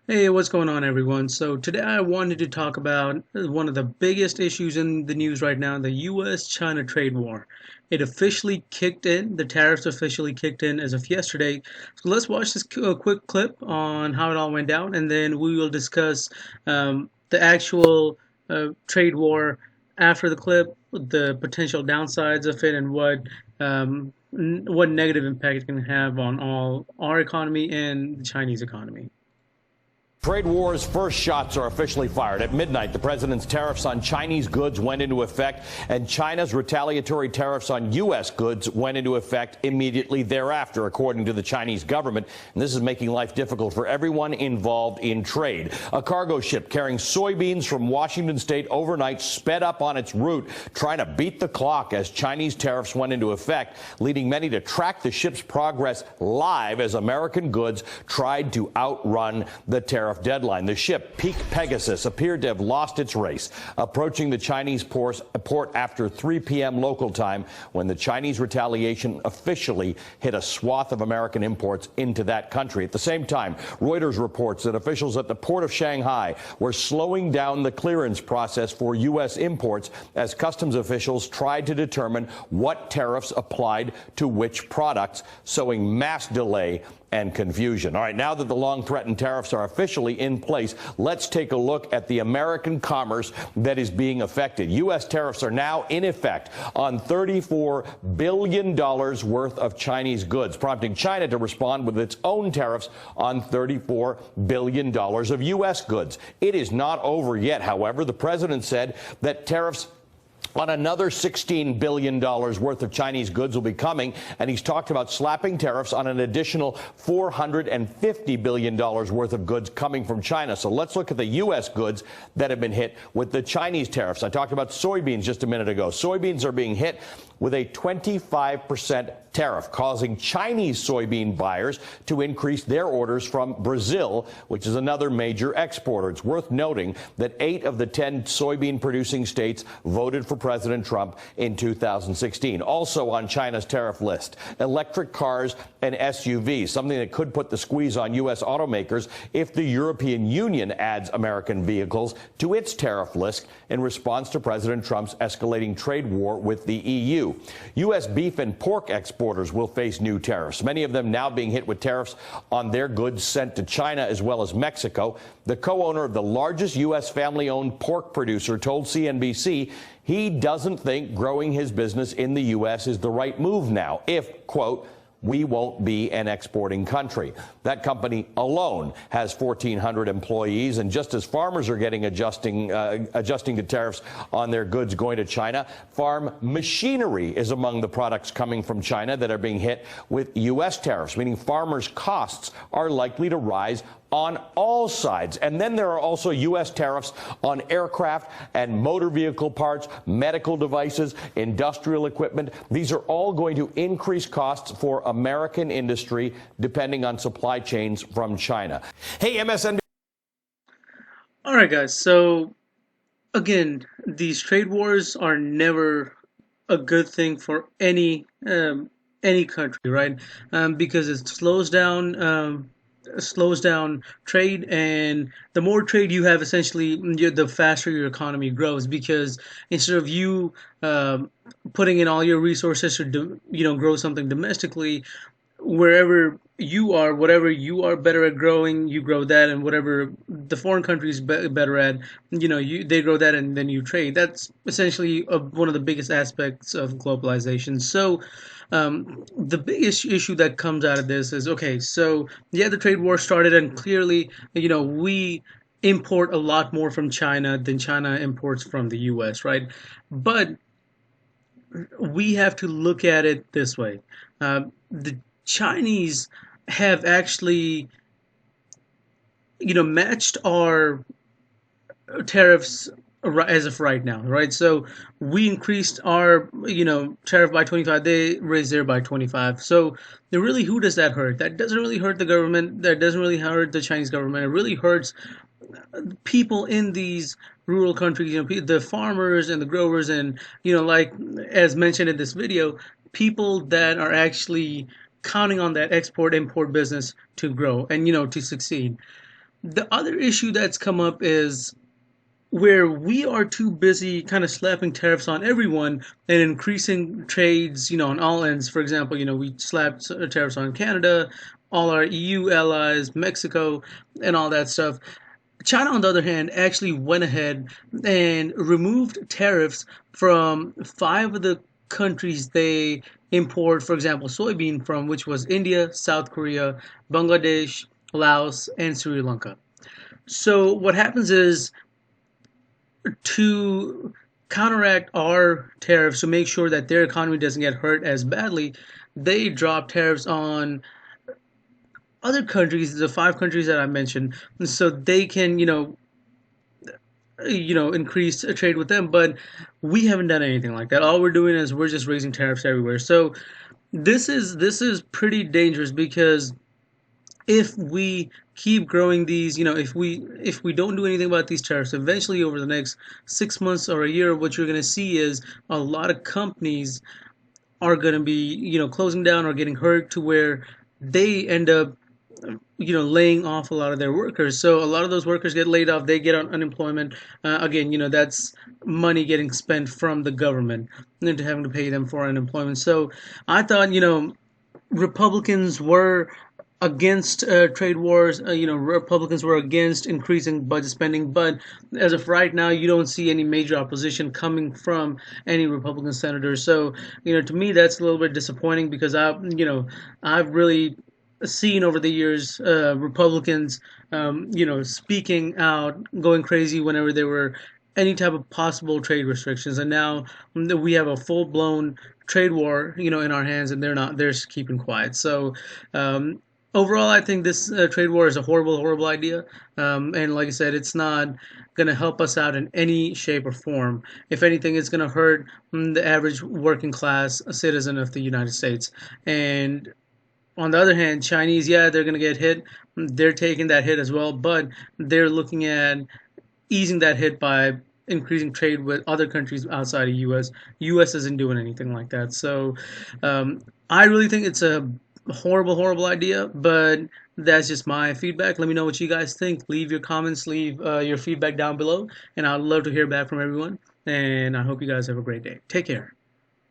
Hey, what's going on, everyone? So, today I wanted to talk about one of the biggest issues in the news right now, the US-China trade war. It officially kicked in, the tariffs officially kicked in as of yesterday. So, let's watch this quick clip on how it all went down, and then we will discuss the actual trade war after the clip, the potential downsides of it, and what negative impact it can have on all our economy and the Chinese economy. Trade war's first shots are officially fired. At midnight, the president's tariffs on Chinese goods went into effect, and China's retaliatory tariffs on U.S. goods went into effect immediately thereafter, according to the Chinese government. And this is making life difficult for everyone involved in trade. A cargo ship carrying soybeans from Washington state overnight sped up on its route, trying to beat the clock as Chinese tariffs went into effect, leading many to track the ship's progress live as American goods tried to outrun the tariff deadline. The ship, Peak Pegasus, appeared to have lost its race, approaching the Chinese port after 3 p.m. local time, when the Chinese retaliation officially hit a swath of American imports into that country. At the same time, Reuters reports that officials at the port of Shanghai were slowing down the clearance process for U.S. imports as customs officials tried to determine what tariffs applied to which products, sowing mass delay and confusion. All right, now that the long-threatened tariffs are officially in place, let's take a look at the American commerce that is being affected. U.S. tariffs are now in effect on $34 billion worth of Chinese goods, prompting China to respond with its own tariffs on $34 billion of U.S. goods. It is not over yet, however. The president said that tariffs on another $16 billion worth of Chinese goods will be coming, and he's talked about slapping tariffs on an additional $450 billion worth of goods coming from China. So let's look at the U.S. goods that have been hit with the Chinese tariffs. I talked about soybeans just a minute ago. Soybeans are being hit with a 25% tariff, causing Chinese soybean buyers to increase their orders from Brazil, which is another major exporter. It's worth noting that 8 of the 10 soybean-producing states voted for President Trump in 2016. Also on China's tariff list, electric cars and SUVs, something that could put the squeeze on U.S. automakers if the European Union adds American vehicles to its tariff list in response to President Trump's escalating trade war with the EU. U.S. beef and pork exporters will face new tariffs, many of them now being hit with tariffs on their goods sent to China as well as Mexico. The co-owner of the largest U.S. family-owned pork producer told CNBC he doesn't think growing his business in the U.S. is the right move now if, quote, we won't be an exporting country. That company alone has 1,400 employees, and just as farmers are getting adjusting to tariffs on their goods going to China, farm machinery is among the products coming from China that are being hit with U.S. tariffs, meaning farmers' costs are likely to rise on all sides. And then there are also U.S. tariffs on aircraft and motor vehicle parts, medical devices, industrial equipment. These are all going to increase costs for American industry, depending on supply chains from China. Hey, MSNBC. All right, guys. So, again, these trade wars are never a good thing for any country, right? Because it slows down trade, and the more trade you have, essentially, the faster your economy grows. Because instead of you putting in all your resources to grow something domestically, wherever you are, whatever you are better at growing, you grow that, and whatever the foreign country is better at, they grow that, and then you trade. That's essentially one of the biggest aspects of globalization. So, the biggest issue that comes out of this is, okay, so yeah, the trade war started, and clearly, we import a lot more from China than China imports from the U.S., right? But we have to look at it this way. The Chinese have actually, matched our tariffs as of right now, right? So we increased our, tariff by 25. They raised their by 25. So really, who does that hurt? That doesn't really hurt the government. That doesn't really hurt the Chinese government. It really hurts people in these rural countries, the farmers and the growers, and like as mentioned in this video, people that are actually counting on that export import business to grow and to succeed. The other issue that's come up is where we are too busy kind of slapping tariffs on everyone and increasing trades, on all ends. For example, we slapped tariffs on Canada, all our EU allies, Mexico, and all that stuff. China, on the other hand, actually went ahead and removed tariffs from five of the countries they import, for example, soybean from, which was India, South Korea, Bangladesh, Laos, and Sri Lanka. So what happens is, to counteract our tariffs to make sure that their economy doesn't get hurt as badly, they drop tariffs on other countries, the five countries that I mentioned, so they can, increase trade with them. But we haven't done anything like that. All we're doing is we're just raising tariffs everywhere. So this is pretty dangerous, because if we keep growing these, if we don't do anything about these tariffs, eventually over the next 6 months or a year, what you're going to see is a lot of companies are going to be, closing down or getting hurt, to where they end up, laying off a lot of their workers. So a lot of those workers get laid off. They get on unemployment. Again, that's money getting spent from the government into having to pay them for unemployment. So I thought, Republicans were against trade wars. Republicans were against increasing budget spending. But as of right now, you don't see any major opposition coming from any Republican senators. So, to me, that's a little bit disappointing, because I've really seen over the years Republicans, speaking out, going crazy whenever there were any type of possible trade restrictions, and now we have a full blown trade war, in our hands, and they're not. They're just keeping quiet. So. Overall, I think this trade war is a horrible, horrible idea. And like I said, it's not going to help us out in any shape or form. If anything, it's going to hurt the average working class citizen of the United States. And on the other hand, Chinese, yeah, they're going to get hit. They're taking that hit as well, but they're looking at easing that hit by increasing trade with other countries outside of U.S. U.S. isn't doing anything like that. So I really think it's a horrible, horrible idea, but that's just my feedback. Let me know what you guys think. Leave your comments, leave your feedback down below, and I'd love to hear back from everyone. And I hope you guys have a great day. Take care.